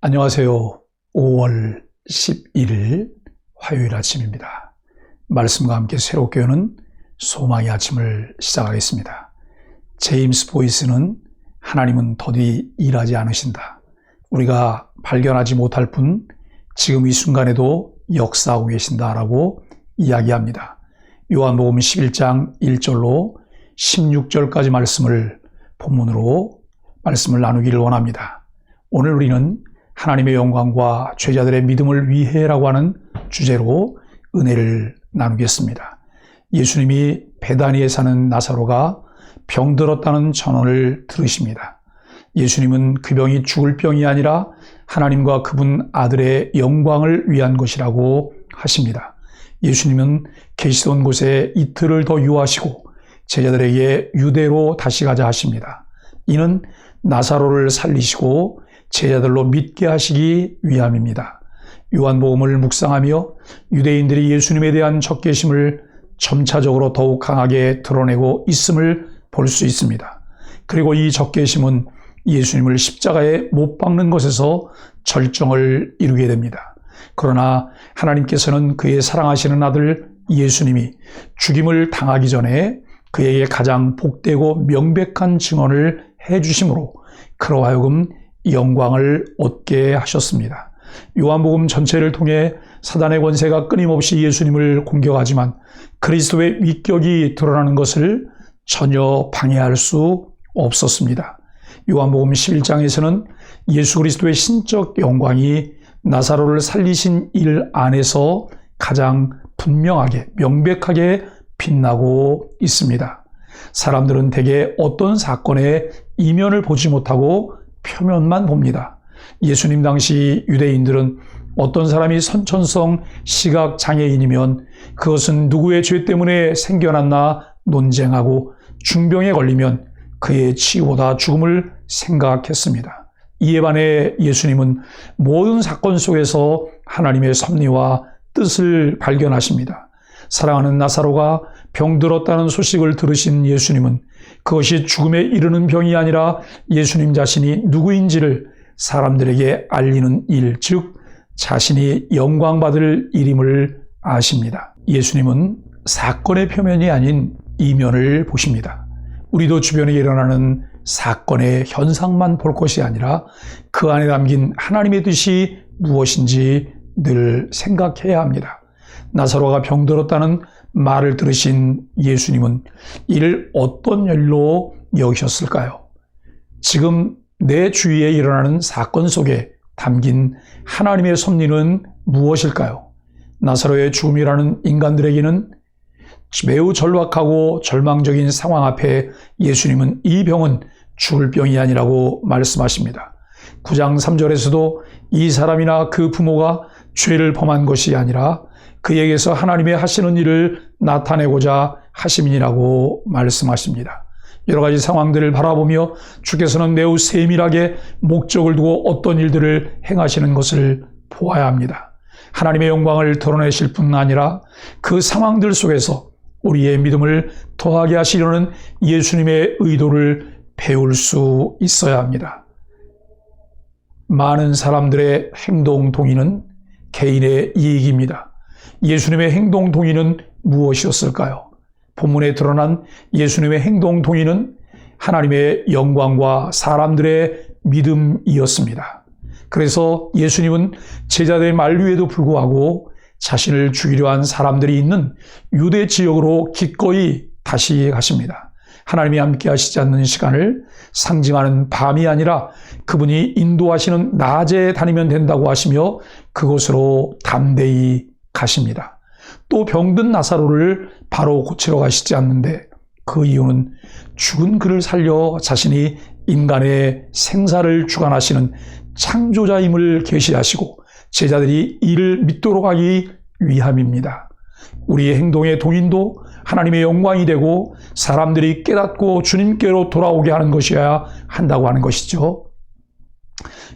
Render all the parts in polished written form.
안녕하세요. 5월 11일 화요일 아침입니다. 말씀과 함께 새롭게 여는 소망의 아침을 시작하겠습니다. 제임스 보이스는 하나님은 더디 일하지 않으신다. 우리가 발견하지 못할 뿐 지금 이 순간에도 역사하고 계신다라고 이야기합니다. 요한복음 11장 1절로 16절까지 말씀을 본문으로 말씀을 나누기를 원합니다. 오늘 우리는 하나님의 영광과 죄자들의 믿음을 위해라고 하는 주제로 은혜를 나누겠습니다. 예수님이 베다니에 사는 나사로가 병들었다는 전언을 들으십니다. 예수님은 그 병이 죽을 병이 아니라 하나님과 그분 아들의 영광을 위한 것이라고 하십니다. 예수님은 계시던 곳에 이틀을 더 유하시고 제자들에게 유대로 다시 가자 하십니다. 이는 나사로를 살리시고 제자들로 믿게 하시기 위함입니다. 요한복음을 묵상하며 유대인들이 예수님에 대한 적개심을 점차적으로 더욱 강하게 드러내고 있음을 볼 수 있습니다. 그리고 이 적개심은 예수님을 십자가에 못 박는 것에서 절정을 이루게 됩니다. 그러나 하나님께서는 그의 사랑하시는 아들 예수님이 죽임을 당하기 전에 그에게 가장 복되고 명백한 증언을 해주심으로 그로 하여금 영광을 얻게 하셨습니다. 요한복음 전체를 통해 사단의 권세가 끊임없이 예수님을 공격하지만 그리스도의 위격이 드러나는 것을 전혀 방해할 수 없었습니다. 요한복음 11장에서는 예수 그리스도의 신적 영광이 나사로를 살리신 일 안에서 가장 분명하게 명백하게 빛나고 있습니다. 사람들은 대개 어떤 사건의 이면을 보지 못하고 표면만 봅니다. 예수님 당시 유대인들은 어떤 사람이 선천성 시각장애인이면 그것은 누구의 죄 때문에 생겨났나 논쟁하고 중병에 걸리면 그의 치유보다 죽음을 생각했습니다. 이에 반해 예수님은 모든 사건 속에서 하나님의 섭리와 뜻을 발견하십니다. 사랑하는 나사로가 병들었다는 소식을 들으신 예수님은 그것이 죽음에 이르는 병이 아니라 예수님 자신이 누구인지를 사람들에게 알리는 일, 즉 자신이 영광받을 일임을 아십니다. 예수님은 사건의 표면이 아닌 이면을 보십니다. 우리도 주변에 일어나는 사건의 현상만 볼 것이 아니라 그 안에 담긴 하나님의 뜻이 무엇인지 늘 생각해야 합니다. 나사로가 병들었다는 말을 들으신 예수님은 이를 어떤 일로 여기셨을까요? 지금 내 주위에 일어나는 사건 속에 담긴 하나님의 섭리는 무엇일까요? 나사로의 죽음이라는 인간들에게는 매우 절박하고 절망적인 상황 앞에 예수님은 이 병은 죽을 병이 아니라고 말씀하십니다. 9장 3절에서도 이 사람이나 그 부모가 죄를 범한 것이 아니라 그에게서 하나님의 하시는 일을 나타내고자 하심이라고 말씀하십니다. 여러 가지 상황들을 바라보며 주께서는 매우 세밀하게 목적을 두고 어떤 일들을 행하시는 것을 보아야 합니다. 하나님의 영광을 드러내실 뿐 아니라 그 상황들 속에서 우리의 믿음을 더하게 하시려는 예수님의 의도를 배울 수 있어야 합니다. 많은 사람들의 행동 동의는 개인의 이익입니다. 예수님의 행동 동의는 무엇이었을까요? 본문에 드러난 예수님의 행동 동의는 하나님의 영광과 사람들의 믿음이었습니다. 그래서 예수님은 제자들의 만류에도 불구하고 자신을 죽이려 한 사람들이 있는 유대 지역으로 기꺼이 다시 가십니다. 하나님이 함께 하시지 않는 시간을 상징하는 밤이 아니라 그분이 인도하시는 낮에 다니면 된다고 하시며 그곳으로 담대히 가십니다. 또 병든 나사로를 바로 고치러 가시지 않는데 그 이유는 죽은 그를 살려 자신이 인간의 생사를 주관하시는 창조자임을 계시하시고 제자들이 이를 믿도록 하기 위함입니다. 우리의 행동의 동인도 하나님의 영광이 되고 사람들이 깨닫고 주님께로 돌아오게 하는 것이어야 한다고 하는 것이죠.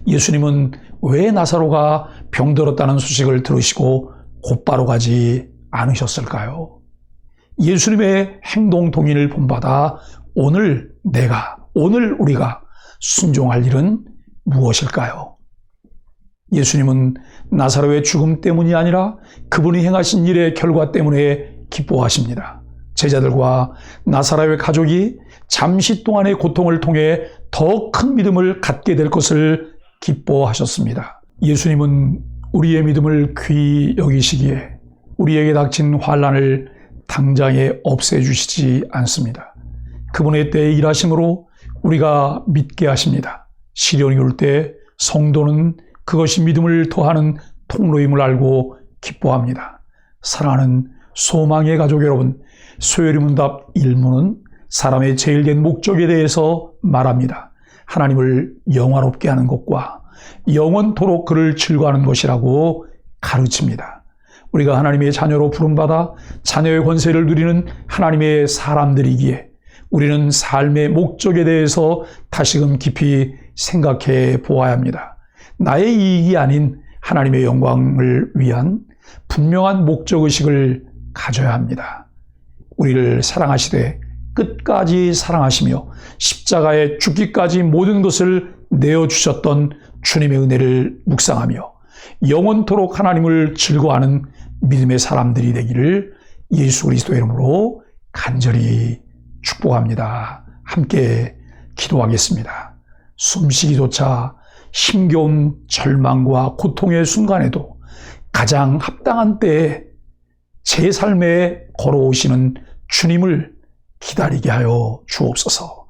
예수님은 왜 나사로가 병들었다는 소식을 들으시고 곧바로 가지 않으셨을까요? 예수님의 행동 동의를 본받아 오늘 우리가 순종할 일은 무엇일까요? 예수님은 나사로의 죽음 때문이 아니라 그분이 행하신 일의 결과 때문에 기뻐하십니다. 제자들과 나사로의 가족이 잠시 동안의 고통을 통해 더 큰 믿음을 갖게 될 것을 기뻐하셨습니다. 예수님은 우리의 믿음을 귀히 여기시기에 우리에게 닥친 환난을 당장에 없애주시지 않습니다. 그분의 때에 일하심으로 우리가 믿게 하십니다. 시련이 올 때 성도는 그것이 믿음을 더하는 통로임을 알고 기뻐합니다. 사랑하는 소망의 가족 여러분, 소요리문답 1부는 사람의 제일된 목적에 대해서 말합니다. 하나님을 영화롭게 하는 것과 영원토록 그를 즐거워하는 것이라고 가르칩니다. 우리가 하나님의 자녀로 부름받아 자녀의 권세를 누리는 하나님의 사람들이기에 우리는 삶의 목적에 대해서 다시금 깊이 생각해 보아야 합니다. 나의 이익이 아닌 하나님의 영광을 위한 분명한 목적의식을 가져야 합니다. 우리를 사랑하시되 끝까지 사랑하시며 십자가에 죽기까지 모든 것을 내어주셨던 주님의 은혜를 묵상하며 영원토록 하나님을 즐거워하는 믿음의 사람들이 되기를 예수 그리스도의 이름으로 간절히 축복합니다. 함께 기도하겠습니다. 숨쉬기조차 힘겨운 절망과 고통의 순간에도 가장 합당한 때에 제 삶에 걸어오시는 주님을 기다리게 하여 주옵소서.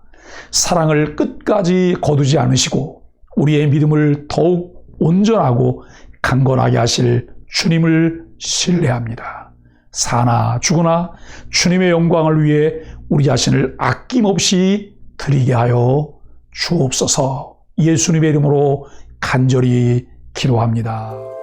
사랑을 끝까지 거두지 않으시고 우리의 믿음을 더욱 온전하고 강건하게 하실 주님을 신뢰합니다. 사나 죽으나 주님의 영광을 위해 우리 자신을 아낌없이 드리게 하여 주옵소서. 예수님의 이름으로 간절히 기도합니다.